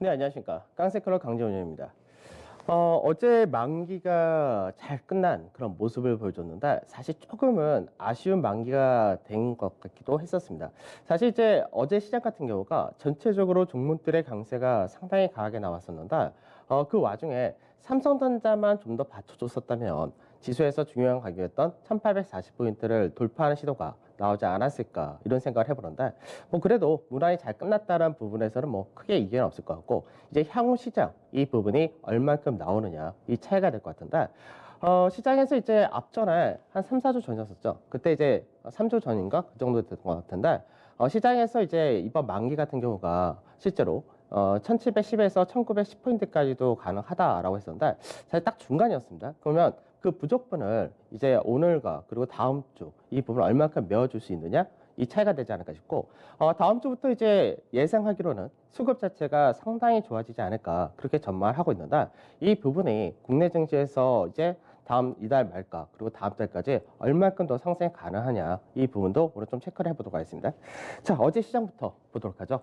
네, 안녕하십니까. 깡세클럽 강재훈입니다. 어제 만기가 잘 끝난 그런 모습을 보여줬는데 사실 조금은 아쉬운 만기가 된 것 같기도 했었습니다. 사실 이제 어제 시장 같은 경우가 전체적으로 종목들의 강세가 상당히 강하게 나왔었는데 그 와중에 삼성전자만 좀 더 받쳐줬었다면 지수에서 중요한 가격이었던 1840포인트를 돌파하는 시도가 나오지 않았을까 이런 생각을 해보는데 뭐 그래도 무난히 잘 끝났다는 부분에서는 뭐 크게 이견은 없을 것 같고 이제 향후 시장 이 부분이 얼만큼 나오느냐 이 차이가 될 것 같은데 시장에서 이제 앞전에 한 3, 4주 전이었었죠. 그때 이제 3주 전인가 그 정도 됐던 것 같은데 시장에서 이제 이번 만기 같은 경우가 실제로 1710에서 1910포인트까지도 가능하다라고 했었는데 사실 딱 중간이었습니다. 그러면 그 부족분을 이제 오늘과 그리고 다음 주 이 부분을 얼마큼 메워줄 수 있느냐 이 차이가 되지 않을까 싶고 다음 주부터 이제 예상하기로는 수급 자체가 상당히 좋아지지 않을까 그렇게 전망을 하고 있는데 이 부분이 국내 증시에서 이제 다음 이달 말까 그리고 다음 달까지 얼마큼 더 상승이 가능하냐 이 부분도 오늘 좀 체크를 해보도록 하겠습니다. 자, 어제 시장부터 보도록 하죠.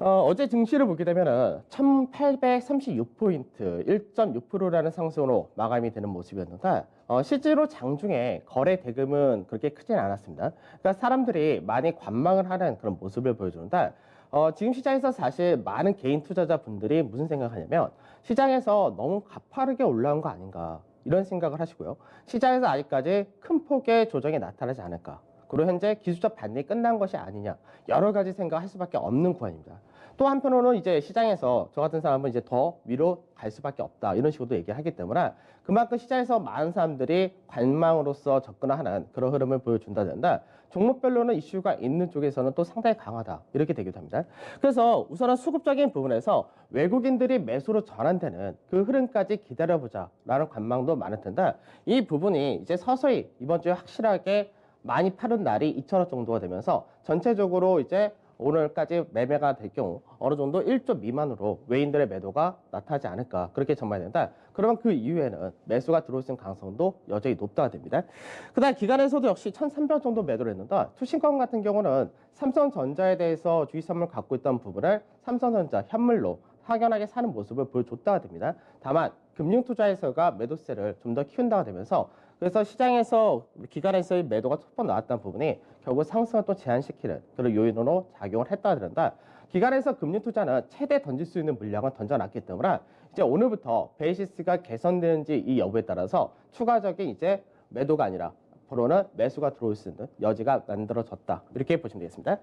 어제 증시를 보게 되면은 1836포인트 1.6%라는 상승으로 마감이 되는 모습이었는데 실제로 장중에 거래 대금은 그렇게 크진 않았습니다. 그러니까 사람들이 많이 관망을 하는 그런 모습을 보여주는데 지금 시장에서 사실 많은 개인 투자자분들이 무슨 생각하냐면 시장에서 너무 가파르게 올라온 거 아닌가 이런 생각을 하시고요. 시장에서 아직까지 큰 폭의 조정이 나타나지 않을까. 그리고 현재 기술적 반등이 끝난 것이 아니냐 여러 가지 생각할 수밖에 없는 구간입니다. 또 한편으로는 이제 시장에서 저 같은 사람은 이제 더 위로 갈 수밖에 없다 이런 식으로 얘기하기 때문에 그만큼 시장에서 많은 사람들이 관망으로서 접근하는 그런 흐름을 보여준다든가 종목별로는 이슈가 있는 쪽에서는 또 상당히 강하다 이렇게 되기도 합니다. 그래서 우선은 수급적인 부분에서 외국인들이 매수로 전환되는 그 흐름까지 기다려보자라는 관망도 많을 텐데 이 부분이 이제 서서히 이번 주에 확실하게 많이 파는 날이 2,000원 정도가 되면서 전체적으로 이제 오늘까지 매매가 될 경우 어느 정도 1조 미만으로 외인들의 매도가 나타나지 않을까 그렇게 전망이 된다. 그러면 그 이후에는 매수가 들어올 수 있는 가능성도 여전히 높다가 됩니다. 그다음 기관에서도 역시 1,300원 정도 매도를 했는데 투신권 같은 경우는 삼성전자에 대해서 주의 선물 갖고 있던 부분을 삼성전자 현물로 확연하게 사는 모습을 보여줬다가 됩니다. 다만 금융투자에서가 매도세를 좀 더 키운다가 되면서 그래서 시장에서 기관에서의 매도가 소폭 나왔다는 부분이 결국 상승을 또 제한시키는 그런 요인으로 작용을 했다가 된다. 기관에서 금융 투자는 최대 던질 수 있는 물량을 던져놨기 때문에 이제 오늘부터 베이시스가 개선되는지 이 여부에 따라서 추가적인 이제 매도가 아니라 앞으로는 매수가 들어올 수 있는 여지가 만들어졌다. 이렇게 보시면 되겠습니다.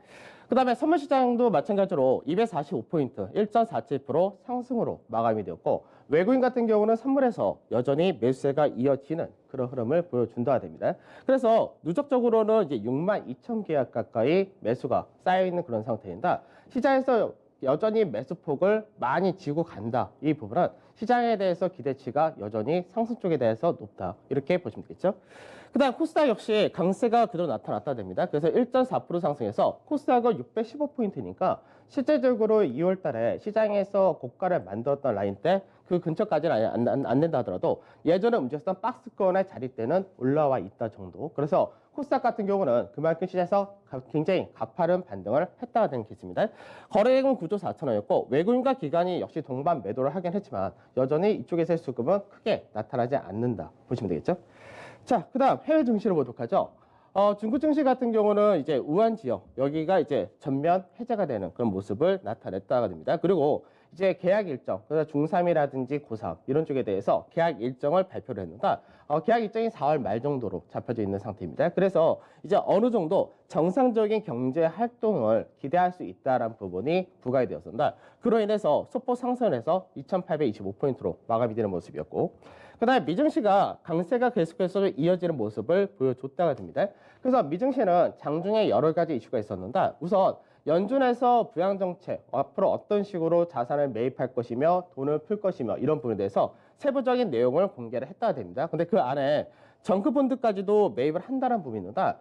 그 다음에 선물시장도 마찬가지로 245포인트 1.47% 상승으로 마감이 되었고 외국인 같은 경우는 선물에서 여전히 매수세가 이어지는 그런 흐름을 보여준다가 됩니다. 그래서 누적적으로는 이제 62,000 계약 가까이 매수가 쌓여있는 그런 상태입니다. 시장에서 여전히 매수폭을 많이 쥐고 간다. 이 부분은 시장에 대해서 기대치가 여전히 상승 쪽에 대해서 높다. 이렇게 보시면 되겠죠. 그 다음 코스닥 역시 강세가 그대로 나타났다 됩니다. 그래서 1.4% 상승해서 코스닥은 615포인트니까 실제적으로 2월 달에 시장에서 고가를 만들었던 라인 때 그 근처까지는 안 된다 하더라도 예전에 움직였던 박스권의 자리 때는 올라와 있다 정도. 그래서 코스닥 같은 경우는 그만큼 시장에서 굉장히 가파른 반등을 했다가 된 케이스입니다. 거래액은 9조 4천원이었고 외국인과 기관이 역시 동반 매도를 하긴 했지만 여전히 이쪽에서의 수급은 크게 나타나지 않는다 보시면 되겠죠. 자, 그 다음 해외 증시를 보도록 하죠. 중국 증시 같은 경우는 이제 우한 지역 여기가 이제 전면 해제가 되는 그런 모습을 나타냈다가 됩니다. 그리고 이제 계약 일정, 그래서 중3이라든지 고3 이런 쪽에 대해서 계약 일정을 발표를 했는데 계약 일정이 4월 말 정도로 잡혀져 있는 상태입니다. 그래서 이제 어느 정도 정상적인 경제 활동을 기대할 수 있다는 부분이 부과가 되었습니다. 그로 인해서 소폭 상승을 해서 2,825포인트로 마감이 되는 모습이었고 그 다음에 미증시가 강세가 계속해서 이어지는 모습을 보여줬다가 됩니다. 그래서 미증시는 장중에 여러 가지 이슈가 있었는데 우선 연준에서 부양정책 앞으로 어떤 식으로 자산을 매입할 것이며 돈을 풀 것이며 이런 부분에 대해서 세부적인 내용을 공개를 했다가 됩니다. 근데 그 안에 정크본드까지도 매입을 한다는 부분이 있는데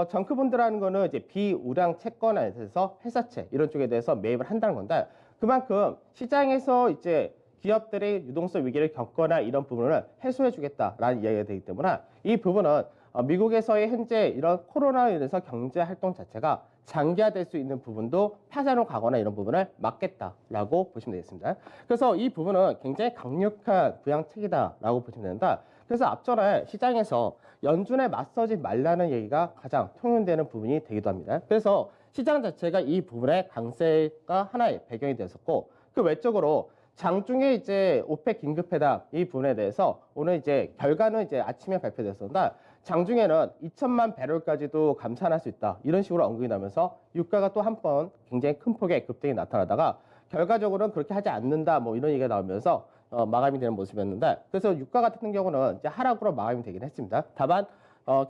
정크본드라는 거는 이제 비우량 채권에 대해서 회사채 이런 쪽에 대해서 매입을 한다는 건데 그만큼 시장에서 이제 기업들의 유동성 위기를 겪거나 이런 부분을 해소해 주겠다라는 이야기가 되기 때문에 이 부분은 미국에서의 현재 이런 코로나로 인해서 경제 활동 자체가 장기화될 수 있는 부분도 파산으로 가거나 이런 부분을 막겠다라고 보시면 되겠습니다. 그래서 이 부분은 굉장히 강력한 부양책이다라고 보시면 된다. 그래서 앞전에 시장에서 연준에 맞서지 말라는 얘기가 가장 통용되는 부분이 되기도 합니다. 그래서 시장 자체가 이 부분의 강세가 하나의 배경이 되었었고, 그 외적으로 장중에 이제 오펙 긴급회담 이 부분에 대해서 오늘 이제 결과는 이제 아침에 발표됐었는데, 장중에는 2천만 배럴까지도 감산할 수 있다 이런 식으로 언급이 나면서 유가가 또 한 번 굉장히 큰 폭의 급등이 나타나다가 결과적으로는 그렇게 하지 않는다 뭐 이런 얘기가 나오면서 마감이 되는 모습이었는데, 그래서 유가 같은 경우는 이제 하락으로 마감이 되긴 했습니다. 다만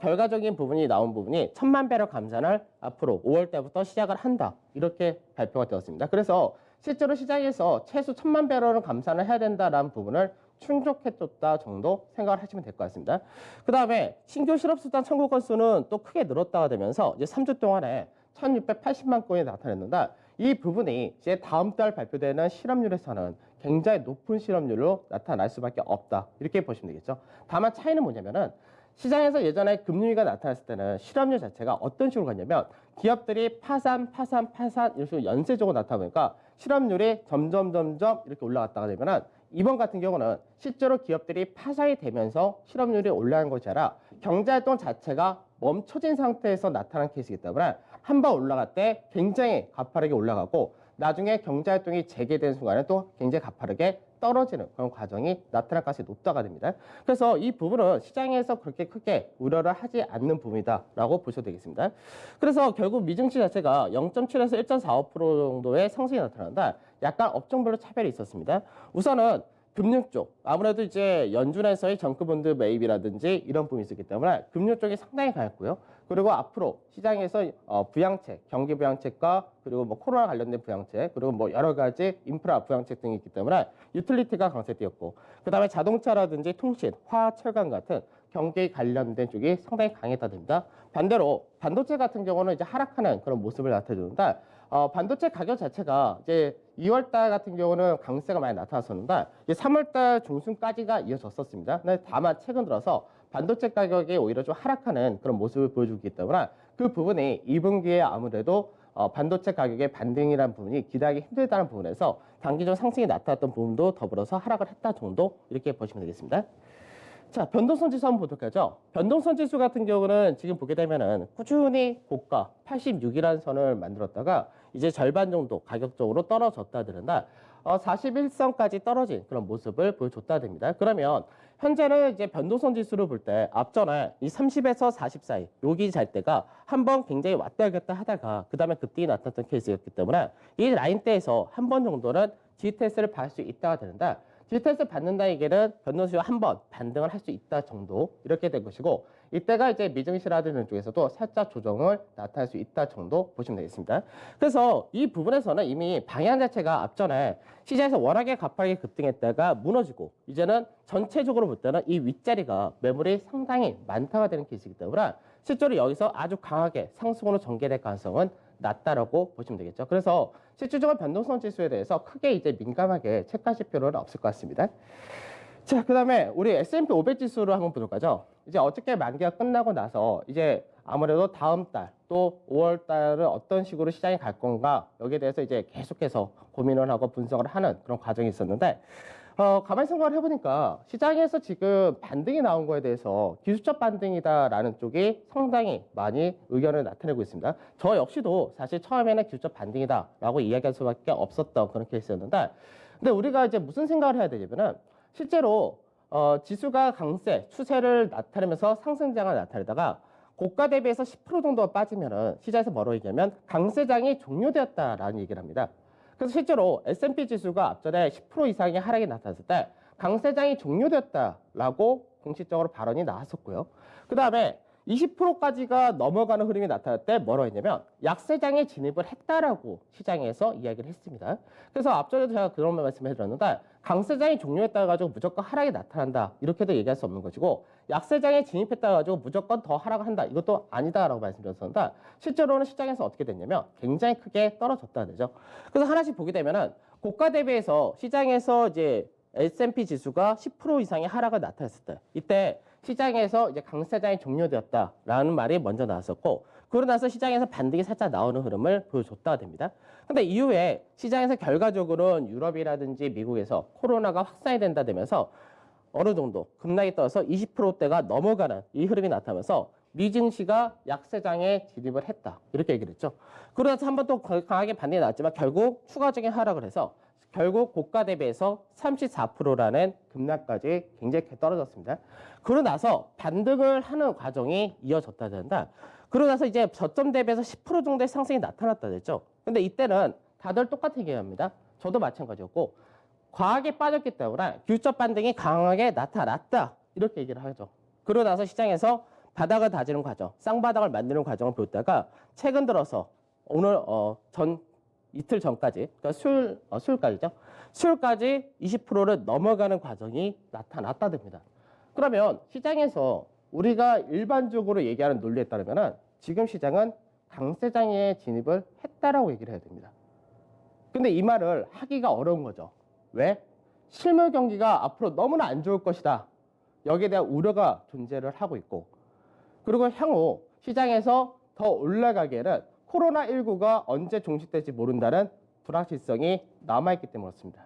결과적인 부분이 나온 부분이 1,000만 배럴 감산을 앞으로 5월 달부터 시작을 한다 이렇게 발표가 되었습니다. 그래서 실제로 시장에서 최소 1,000만 배럴은 감산을 해야 된다라는 부분을 충족해줬다 정도 생각을 하시면 될 것 같습니다. 그 다음에 신규 실업수당 청구 건수는 또 크게 늘었다가 되면서 이제 3주 동안에 1,680만 건이 나타났는데, 이 부분이 이제 다음 달 발표되는 실업률에서는 굉장히 높은 실업률로 나타날 수밖에 없다 이렇게 보시면 되겠죠. 다만 차이는 뭐냐면은 시장에서 예전에 금융위기가 나타났을 때는 실업률 자체가 어떤 식으로 갔냐면 기업들이 파산 이런 식으로 연쇄적으로 나타나 보니까 실업률이 점점 이렇게 올라갔다가 되면은 이번 같은 경우는 실제로 기업들이 파산이 되면서 실업률이 올라간 것이 아니라 경제활동 자체가 멈춰진 상태에서 나타난 케이스이기 때문에 한 번 올라갈 때 굉장히 가파르게 올라가고 나중에 경제활동이 재개된 순간에 또 굉장히 가파르게 떨어지는 그런 과정이 나타날 가능성이 높다가 됩니다. 그래서 이 부분은 시장에서 그렇게 크게 우려를 하지 않는 부분이다라고 보셔도 되겠습니다. 그래서 결국 미증시 자체가 0.7에서 1.45% 정도의 상승이 나타난다. 약간 업종별로 차별이 있었습니다. 우선은 금융 쪽, 아무래도 이제 연준에서의 정크본드 매입이라든지 이런 부분이 있었기 때문에 금융 쪽이 상당히 강했고요. 그리고 앞으로 시장에서 부양책, 경기 부양책과 그리고 뭐 코로나 관련된 부양책, 그리고 뭐 여러 가지 인프라 부양책 등이 있기 때문에 유틸리티가 강세되었고, 그 다음에 자동차라든지 통신, 화학, 철강 같은 경기 관련된 쪽이 상당히 강했다 됩니다. 반대로 반도체 같은 경우는 이제 하락하는 그런 모습을 나타내는데, 반도체 가격 자체가 이제 2월 달 같은 경우는 강세가 많이 나타났었는데 이제 3월 달 중순까지가 이어졌었습니다. 근데 다만 최근 들어서 반도체 가격이 오히려 좀 하락하는 그런 모습을 보여주기 때문에 그 부분이 2분기에 아무래도 반도체 가격의 반등이라는 부분이 기대하기 힘들다는 부분에서 단기적 상승이 나타났던 부분도 더불어서 하락을 했다 정도 이렇게 보시면 되겠습니다. 자, 변동성 지수 한번 보도록 하죠. 변동성 지수 같은 경우는 지금 보게 되면은 꾸준히 고가 86이라는 선을 만들었다가 이제 절반 정도 가격적으로 떨어졌다 드는다. 41선까지 떨어진 그런 모습을 보여줬다 됩니다. 그러면 현재는 이제 변동성 지수를 볼 때 앞전에 이 30에서 40 사이 여기 잘 때가 한번 굉장히 왔다 갔다 하다가 그 다음에 급등이 나타났던 케이스였기 때문에 이 라인대에서 한 번 정도는 G테스트를 받을 수 있다가 되는데, G테스트 받는다 얘기는 변동수가 한 번 반등을 할 수 있다 정도 이렇게 된 것이고, 이때가 이제 미증시라든지 쪽에서도 살짝 조정을 나타낼 수 있다 정도 보시면 되겠습니다. 그래서 이 부분에서는 이미 방향 자체가 앞전에 시장에서 워낙에 가파르게 급등했다가 무너지고 이제는 전체적으로 볼 때는 이 윗자리가 매물이 상당히 많다가 되는 케이스이기 때문에 실제로 여기서 아주 강하게 상승으로 전개될 가능성은 낮다라고 보시면 되겠죠. 그래서 실질적인 변동성 지수에 대해서 크게 이제 민감하게 체크하실 필요는 없을 것 같습니다. 자, 그 다음에 우리 S&P 500 지수를 한번 보도록 하죠. 이제 어저께 만기가 끝나고 나서 이제 아무래도 다음 달 또 5월 달은 어떤 식으로 시장이 갈 건가 여기에 대해서 이제 계속해서 고민을 하고 분석을 하는 그런 과정이 있었는데, 가만히 생각을 해보니까 시장에서 지금 반등이 나온 거에 대해서 기술적 반등이다라는 쪽이 상당히 많이 의견을 나타내고 있습니다. 저 역시도 사실 처음에는 기술적 반등이다라고 이야기할 수밖에 없었던 그런 케이스였는데, 근데 우리가 이제 무슨 생각을 해야 되냐면은 실제로 지수가 강세 추세를 나타내면서 상승장을 나타내다가 고가 대비해서 10% 정도가 빠지면은 시장에서 뭐라고 얘기하면 강세장이 종료되었다라는 얘기를 합니다. 그래서 실제로 S&P 지수가 앞전에 10% 이상의 하락이 나타났을 때 강세장이 종료되었다라고 공식적으로 발언이 나왔었고요. 그 다음에 20%까지가 넘어가는 흐름이 나타날 때 뭐라고 했냐면 약세장에 진입을 했다라고 시장에서 이야기를 했습니다. 그래서 앞전에도 제가 그런 말씀을 해드렸는데, 강세장이 종료했다 가지고 무조건 하락이 나타난다 이렇게도 얘기할 수 없는 것이고, 약세장에 진입했다 가지고 무조건 더 하락을 한다 이것도 아니다라고 말씀드렸었는데, 실제로는 시장에서 어떻게 됐냐면 굉장히 크게 떨어졌다는 거죠. 그래서 하나씩 보게 되면은 고가 대비해서 시장에서 이제 S&P 지수가 10% 이상의 하락을 나타냈을 때 이때 시장에서 이제 강세장이 종료되었다라는 말이 먼저 나왔었고, 그러고 나서 시장에서 반등이 살짝 나오는 흐름을 보여줬다 됩니다. 근데 이후에 시장에서 결과적으로는 유럽이라든지 미국에서 코로나가 확산이 된다 되면서 어느 정도 급락이 떠서 20%대가 넘어가는 이 흐름이 나타나면서 미 증시가 약세장에 진입을 했다. 이렇게 얘기를 했죠. 그러면서 한 번 또 강하게 반등이 나왔지만 결국 추가적인 하락을 해서 결국 고가 대비해서 34%라는 급락까지 굉장히 떨어졌습니다. 그러고 나서 반등을 하는 과정이 이어졌다 된다. 그러고 나서 이제 저점 대비해서 10% 정도의 상승이 나타났다 됐죠. 근데 이때는 다들 똑같은 얘기합니다. 저도 마찬가지였고 과하게 빠졌기 때문에 기술적 반등이 강하게 나타났다. 이렇게 얘기를 하죠. 그러고 나서 시장에서 바닥을 다지는 과정, 쌍바닥을 만드는 과정을 보다가 최근 들어서 오늘 이틀 전까지, 그러니까 수요일까지죠. 수요일까지 20%를 넘어가는 과정이 나타났다 됩니다. 그러면 시장에서 우리가 일반적으로 얘기하는 논리에 따르면 지금 시장은 강세장에 진입을 했다라고 얘기를 해야 됩니다. 근데 이 말을 하기가 어려운 거죠. 왜? 실물 경기가 앞으로 너무나 안 좋을 것이다. 여기에 대한 우려가 존재를 하고 있고 그리고 향후 시장에서 더 올라가기에는 코로나19가 언제 종식될지 모른다는 불확실성이 남아있기 때문에 그렇습니다.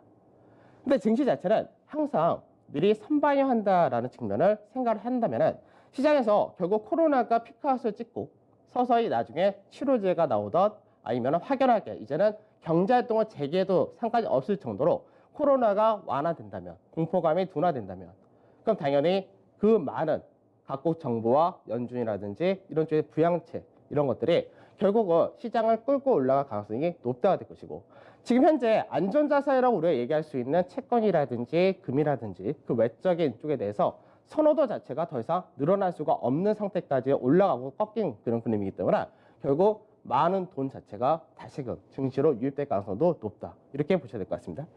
근데 증시 자체는 항상 미리 선반영한다라는 측면을 생각을 한다면 시장에서 결국 코로나가 피크아웃을 찍고 서서히 나중에 치료제가 나오던 아니면 확연하게 이제는 경제활동을 재개해도 상관이 없을 정도로 코로나가 완화된다면 공포감이 둔화된다면 그럼 당연히 그 많은 각국 정부와 연준이라든지 이런 쪽의 부양책 이런 것들이 결국은 시장을 끌고 올라갈 가능성이 높다가 될 것이고 지금 현재 안전자산이라고 우리가 얘기할 수 있는 채권이라든지 금이라든지 그 외적인 쪽에 대해서 선호도 자체가 더 이상 늘어날 수가 없는 상태까지 올라가고 꺾인 그런 그림이기 때문에 결국 많은 돈 자체가 다시금 증시로 유입될 가능성도 높다. 이렇게 보셔야 될 것 같습니다.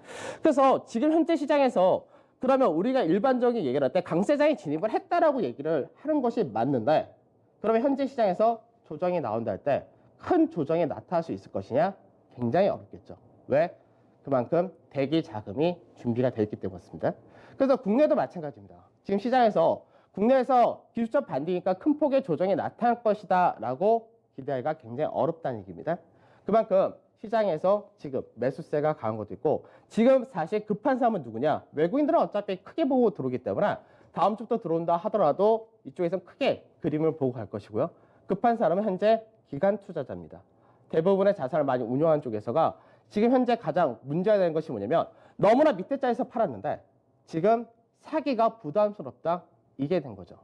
그래서 지금 현재 시장에서 그러면 우리가 일반적인 얘기를 할 때 강세장에 진입을 했다라고 얘기를 하는 것이 맞는데 그러면 현재 시장에서 조정이 나온다 할 때 큰 조정이 나타날 수 있을 것이냐? 굉장히 어렵겠죠. 왜? 그만큼 대기 자금이 준비가 되어 있기 때문이었습니다. 그래서 국내도 마찬가지입니다. 지금 시장에서 국내에서 기술적 반등이니까 큰 폭의 조정이 나타날 것이다 라고 기대하기가 굉장히 어렵다는 얘기입니다. 그만큼 시장에서 지금 매수세가 강한 것도 있고 지금 사실 급한 사람은 누구냐? 외국인들은 어차피 크게 보고 들어오기 때문에 다음 주부터 들어온다 하더라도 이쪽에서 크게 그림을 보고 갈 것이고요. 급한 사람은 현재 기관 투자자입니다. 대부분의 자산을 많이 운용하는 쪽에서가 지금 현재 가장 문제가 되는 것이 뭐냐면 너무나 밑에 자리에서 팔았는데 지금 사기가 부담스럽다 이게 된 거죠.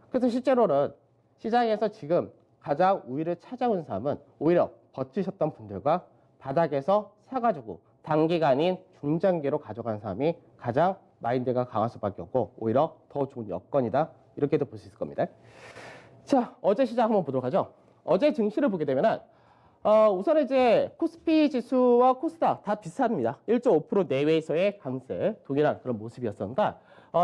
그래서 실제로는 시장에서 지금 가장 우위를 찾아온 사람은 오히려 버티셨던 분들과 바닥에서 사가지고 단기간인 중장기로 가져간 사람이 가장 마인드가 강할 수밖에 없고 오히려 더 좋은 여건이다 이렇게도 볼 수 있을 겁니다. 자, 어제 시장 한번 보도록 하죠. 어제 증시를 보게 되면은 우선 이제 코스피 지수와 코스닥 다 비슷합니다. 1.5% 내외에서의 강세, 동일한 그런 모습이었었는데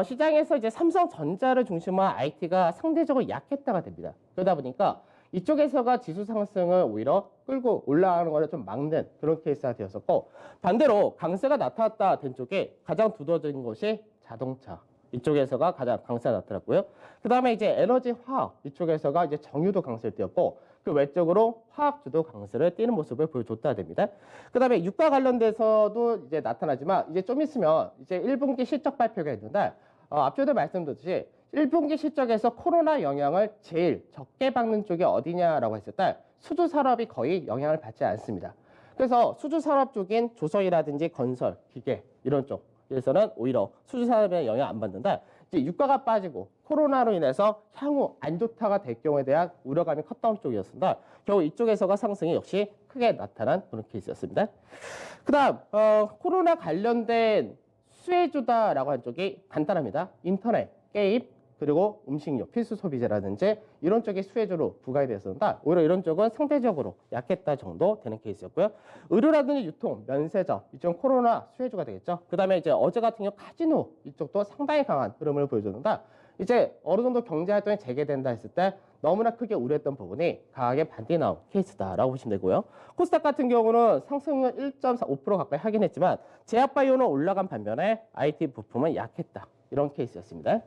시장에서 이제 삼성전자를 중심으로 IT가 상대적으로 약했다가 됩니다. 그러다 보니까 이쪽에서가 지수 상승을 오히려 끌고 올라가는 것을 좀 막는 그런 케이스가 되었었고 반대로 강세가 나타났다 된 쪽에 가장 두드러진 것이 자동차. 이쪽에서가 가장 강세가 나타났고요. 그 다음에 이제 에너지 화학 이쪽에서가 이제 정유도 강세를 띄었고 그 외적으로 화학주도 강세를 띄는 모습을 보여줬다 됩니다. 그 다음에 유가 관련돼서도 이제 나타나지만 이제 좀 있으면 이제 1분기 실적 발표가 있는데 앞서도 말씀드렸듯이 1분기 실적에서 코로나 영향을 제일 적게 받는 쪽이 어디냐라고 했을 때 수주 산업이 거의 영향을 받지 않습니다. 그래서 수주 산업 쪽인 조선이라든지 건설, 기계 이런 쪽에서는 오히려 수주 산업에 영향 안 받는데 이제 유가가 빠지고 코로나로 인해서 향후 안 좋다가 될 경우에 대한 우려감이 컸던 쪽이었습니다. 결국 이쪽에서가 상승이 역시 크게 나타난 그런 케이스였습니다. 그다음 코로나 관련된 수혜주다라고 한 쪽이 간단합니다. 인터넷, 게임, 그리고 음식료, 필수 소비재라든지 이런 쪽이 수혜주로 부과가 되었습니다. 오히려 이런 쪽은 상대적으로 약했다 정도 되는 케이스였고요. 의료라든지 유통, 면세점 이쪽은 코로나 수혜주가 되겠죠. 그 다음에 이제 어제 같은 경우 카지노 이쪽도 상당히 강한 흐름을 보여줬는데 이제 어느 정도 경제 활동이 재개된다 했을 때 너무나 크게 우려했던 부분이 강하게 반등이 나온 케이스다라고 보시면 되고요. 코스닥 같은 경우는 상승은 1.5% 가까이 하긴 했지만 제약바이오는 올라간 반면에 IT 부품은 약했다. 이런 케이스였습니다.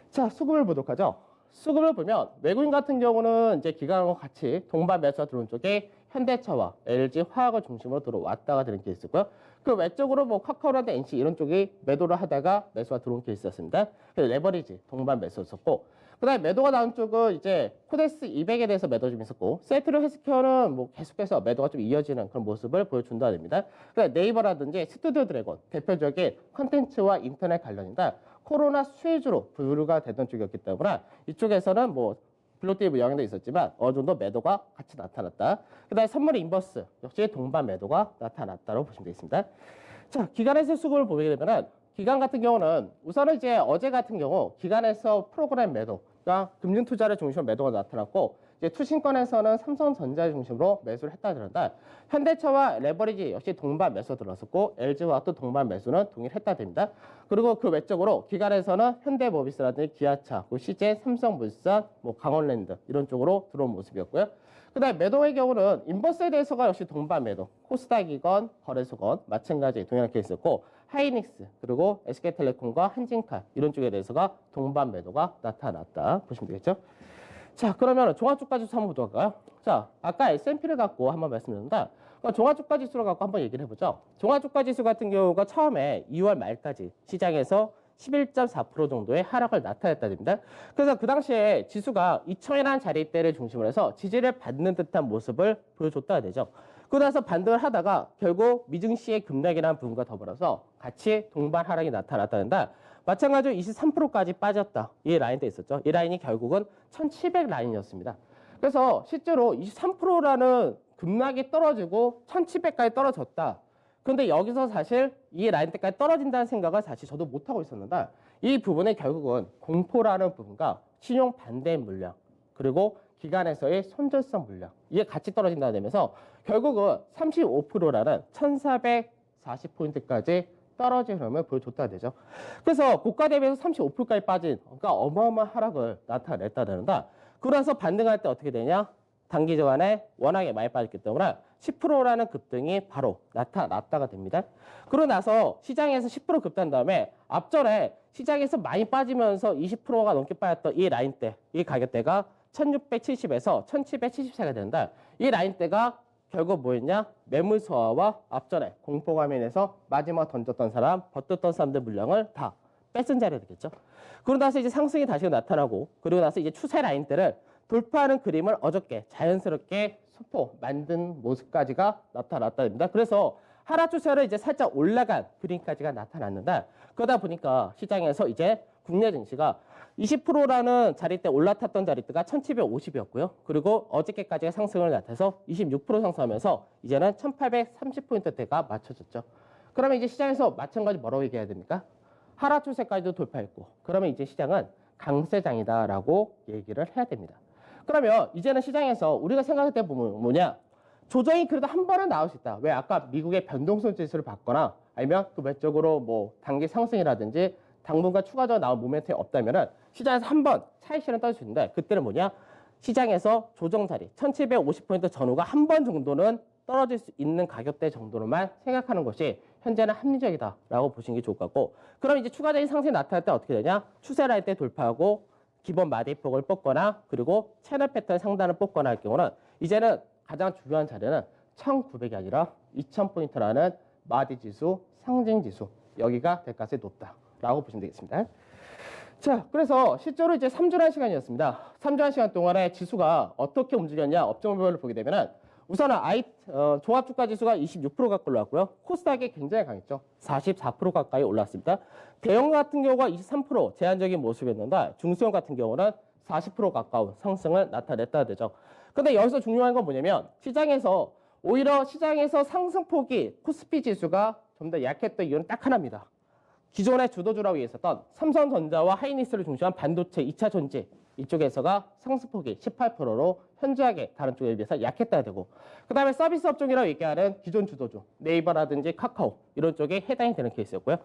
자, 수급을 보도록 하죠. 수급을 보면 외국인 같은 경우는 이제 기관과 같이 동반 매수가 들어온 쪽에 현대차와 LG 화학을 중심으로 들어왔다가 되는 케이스고요. 그 외적으로 뭐 카카오라든지 NC 이런 쪽이 매도를 하다가 매수가 들어온 케이스였습니다. 그래서 레버리지 동반 매수였었고, 그다음에 매도가 나온 쪽은 이제 코덱스 200에 대해서 매도 좀 있었고, 세트로 헬스케어는 뭐 계속해서 매도가 좀 이어지는 그런 모습을 보여준다 됩니다. 그러니까 네이버라든지 스튜디오 드래곤 대표적인 컨텐츠와 인터넷 관련이다. 코로나 수혜주로 분류가 되던 쪽이었기 때문에 이쪽에서는 뭐 블루티브 영향도 있었지만 어느 정도 매도가 같이 나타났다. 그다음에 선물 인버스 역시 동반 매도가 나타났다고 보시면 되겠습니다. 자, 기관에서 수급을 보게 되면은 기관 같은 경우는 우선은 이제 어제 같은 경우 기관에서 프로그램 매도, 그러니까 금융 투자를 중심으로 매도가 나타났고, 이제 투신권에서는 삼성전자 중심으로 매수를 했다 그런다. 현대차와 레버리지 역시 동반 매수 들어섰고, LG화학도 동반 매수는 동일했다 됩니다. 그리고 그 외적으로 기관에서는 현대모비스라든지 기아차, CJ, 삼성물산, 뭐 강원랜드 이런 쪽으로 들어온 모습이었고요. 그다음에 매도의 경우는 인버스에 대해서가 역시 동반 매도, 코스닥이건 거래소건 마찬가지 동일한 케이스였고, 하이닉스 그리고 SK텔레콤과 한진칼 이런 쪽에 대해서가 동반 매도가 나타났다 보시면 되겠죠. 자, 그러면 종합주가지수 한번 보도록 할까요? 자, 아까 S&P를 갖고 한번 말씀드렸는데, 종합주가지수를 갖고 한번 얘기를 해보죠. 종합주가지수 같은 경우가 처음에 2월 말까지 시장에서 11.4% 정도의 하락을 나타냈다 됩니다. 그래서 그 당시에 지수가 2천이라는 자리대를 중심으로 해서 지지를 받는 듯한 모습을 보여줬다 되죠. 그러고 나서 반등을 하다가 결국 미증시의 급락이라는 부분과 더불어서 같이 동반 하락이 나타났다는데, 마찬가지로 23%까지 빠졌다. 이 라인도 있었죠. 이 라인이 결국은 1700 라인이었습니다. 그래서 실제로 23%라는 급락이 떨어지고 1700까지 떨어졌다. 그런데 여기서 사실 이 라인 때까지 떨어진다는 생각을 사실 저도 못하고 있었는데, 이 부분에 결국은 공포라는 부분과 신용 반대 물량, 그리고 기관에서의 손절성 물량, 이게 같이 떨어진다 되면서 결국은 35%라는 1440포인트까지 떨어진 흐름을 보여줬다 되죠. 그래서 고가 대비해서 35%까지 빠진, 그러니까 어마어마한 하락을 나타냈다는데, 그러면서 반등할 때 어떻게 되냐? 단기 전환에 워낙에 많이 빠졌기 때문에 10%라는 급등이 바로 나타났다가 됩니다. 그러고 나서 시장에서 10% 급등한 다음에 앞전에 시장에서 많이 빠지면서 20%가 넘게 빠졌던 이 라인대, 이 가격대가 1670에서 1774가 되는데, 이 라인대가 결국 뭐였냐? 매물 소화와 앞전에 공포감에 인해서 마지막 던졌던 사람, 버텼던 사람들 물량을 다 뺏은 자리가 되겠죠. 그러고 나서 이제 상승이 다시 나타나고, 그리고 나서 이제 추세 라인대를 돌파하는 그림을 어저께 자연스럽게 소포 만든 모습까지가 나타났답니다. 그래서 하락 추세를 이제 살짝 올라간 그림까지가 나타났는데, 그러다 보니까 시장에서 이제 국내 증시가 20%라는 자리대 올라탔던 자리대가 1750이었고요. 그리고 어저께까지가 상승을 나타내서 26% 상승하면서 이제는 1830포인트대가 맞춰졌죠. 그러면 이제 시장에서 마찬가지 뭐라고 얘기해야 됩니까? 하락 추세까지도 돌파했고, 그러면 이제 시장은 강세장이다라고 얘기를 해야 됩니다. 그러면 이제는 시장에서 우리가 생각할 때 보면 뭐냐? 조정이 그래도 한 번은 나올 수 있다. 왜? 아까 미국의 변동성 지수를 봤거나 아니면 그 외적으로 뭐 단기 상승이라든지 당분간 추가적으로 나올 모멘텀이 없다면은 시장에서 한 번 차익 실현 떨어질 수 있는데, 그때는 뭐냐? 시장에서 조정 자리 1750포인트 전후가 한 번 정도는 떨어질 수 있는 가격대 정도로만 생각하는 것이 현재는 합리적이다라고 보시는 게 좋을 것 같고, 그럼 이제 추가적인 상승이 나타날 때 어떻게 되냐? 추세 라인 때 돌파하고 기본 마디폭을 뽑거나 그리고 채널 패턴 상단을 뽑거나 할 경우는 이제는 가장 중요한 자리는 1900이 아니라 2000포인트라는 마디 지수, 상징 지수, 여기가 될 가능성이 높다라고 보시면 되겠습니다. 자, 그래서 실제로 이제 3주란 시간이었습니다. 3주란 시간 동안에 지수가 어떻게 움직였냐, 업종별로 보게 되면은 우선은 종합주가 지수가 26% 가까이 올랐고요. 코스닥이 굉장히 강했죠. 44% 가까이 올랐습니다. 대형 같은 경우가 23% 제한적인 모습이었는데, 중소형 같은 경우는 40% 가까운 상승을 나타냈다 되죠. 근데 여기서 중요한 건 뭐냐면, 오히려 시장에서 상승폭이 코스피 지수가 좀 더 약했던 이유는 딱 하나입니다. 기존의 주도주라고 했었던 삼성전자와 하이닉스를 중심한 반도체 2차 전지, 이쪽에서가 상승폭이 18%로 현저하게 다른 쪽에 비해서 약했다야 되고, 그 다음에 서비스 업종이라고 얘기하는 기존 주도주 네이버라든지 카카오 이런 쪽에 해당이 되는 케이스였고요.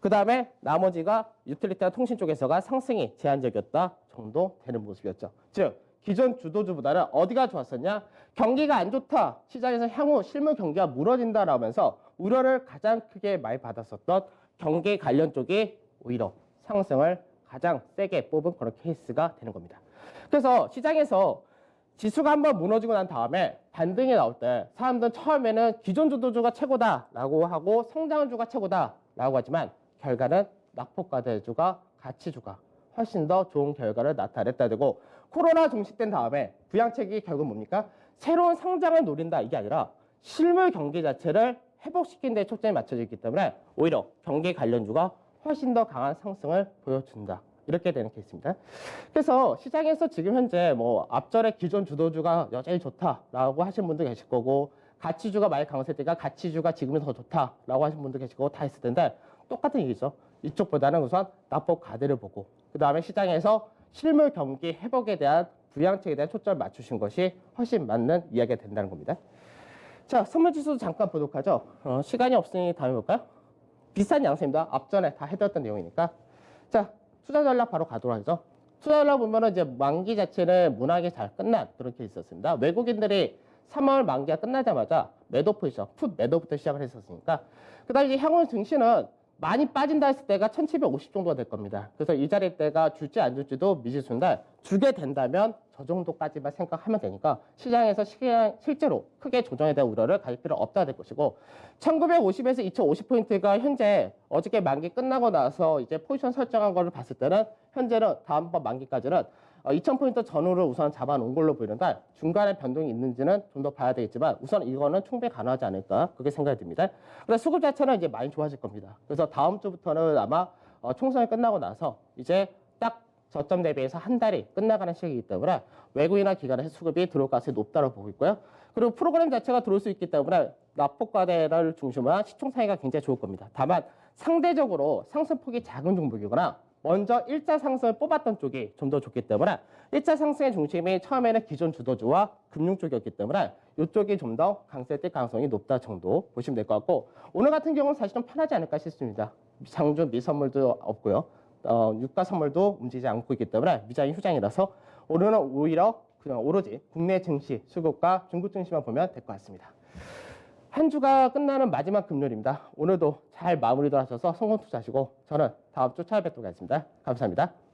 그 다음에 나머지가 유틸리티와 통신 쪽에서가 상승이 제한적이었다 정도 되는 모습이었죠. 즉 기존 주도주보다는 어디가 좋았었냐? 경기가 안 좋다, 시장에서 향후 실물 경기가 무너진다라면서 우려를 가장 크게 많이 받았었던 경기 관련 쪽이 오히려 상승을 가장 세게 뽑은 그런 케이스가 되는 겁니다. 그래서 시장에서 지수가 한번 무너지고 난 다음에 반등이 나올 때 사람들은 처음에는 기존 주도주가 최고다라고 하고 성장주가 최고다라고 하지만 결과는 낙폭과대주가 가치주가 훨씬 더 좋은 결과를 나타냈다 되고 코로나 종식된 다음에 부양책이 결국 뭡니까? 새로운 성장을 노린다 이게 아니라 실물 경기 자체를 회복시키는 데 초점이 맞춰져 있기 때문에 오히려 경기 관련주가 훨씬 더 강한 상승을 보여준다. 이렇게 되는 케이스입니다. 그래서 시장에서 지금 현재 뭐 앞전에 기존 주도주가 여전히 좋다라고 하신 분도 계실 거고 가치주가 많이 강세일 때가 가치주가 지금은 더 좋다라고 하신 분도 계실 거고 다 있을 텐데 똑같은 얘기죠. 이쪽보다는 우선 낙폭 과대를 보고 그 다음에 시장에서 실물 경기 회복에 대한 부양책에 대한 초점을 맞추신 것이 훨씬 맞는 이야기가 된다는 겁니다. 자, 선물지수도 잠깐 보도록 하죠. 시간이 없으니 다음에 볼까요? 비슷한 양상입니다. 앞전에 다 해드렸던 내용이니까. 자, 투자 전략 바로 가도록 하죠. 투자 전략 보면은 이제 만기 자체는 무난하게 잘 끝난 그런 케이스였습니다. 외국인들이 3월 만기가 끝나자마자 매도 포지션, 풋 매도부터 시작을 했었으니까. 그 다음에 이제 향후 증시는 많이 빠진다 했을 때가 1750 정도가 될 겁니다. 그래서 이 자리 때가 줄지 안 줄지도 미지수인데 주게 된다면 저 정도까지만 생각하면 되니까 시장에서 실제로 크게 조정에 대한 우려를 가질 필요 없다 될 것이고 1950에서 2050포인트가 현재 어저께 만기 끝나고 나서 이제 포지션 설정한 거를 봤을 때는 현재는 다음번 만기까지는 2000포인트 전후를 우선 잡아놓은 걸로 보이는데 중간에 변동이 있는지는 좀 더 봐야 되겠지만 우선 이거는 충분히 가능하지 않을까 그렇게 생각이 듭니다. 그래서 수급 자체는 이제 많이 좋아질 겁니다. 그래서 다음 주부터는 아마 총선이 끝나고 나서 이제 딱 저점 대비해서 한 달이 끝나가는 시기이기 때문에 외국이나 기관에서 수급이 들어올 가능성이 높다고 보고 있고요. 그리고 프로그램 자체가 들어올 수 있기 때문에 낙폭과대를 중심으로 한 시총 사이가 굉장히 좋을 겁니다. 다만 상대적으로 상승폭이 작은 종목이거나 먼저 일자 상승을 뽑았던 쪽이 좀 더 좋기 때문에 일자 상승의 중심이 처음에는 기존 주도주와 금융 쪽이었기 때문에 이쪽이 좀 더 강세될 가능성이 높다 정도 보시면 될 것 같고 오늘 같은 경우는 사실 좀 편하지 않을까 싶습니다. 장주 미선물도 없고요. 유가 선물도 움직이지 않고 있기 때문에 미장이 휴장이라서 오늘은 오히려 그냥 오로지 국내 증시 수급과 중국 증시만 보면 될 것 같습니다. 한 주가 끝나는 마지막 금요일입니다. 오늘도 잘 마무리도 하셔서 성공 투자하시고 저는 다음 주 찾아뵙도록 하겠습니다. 감사합니다.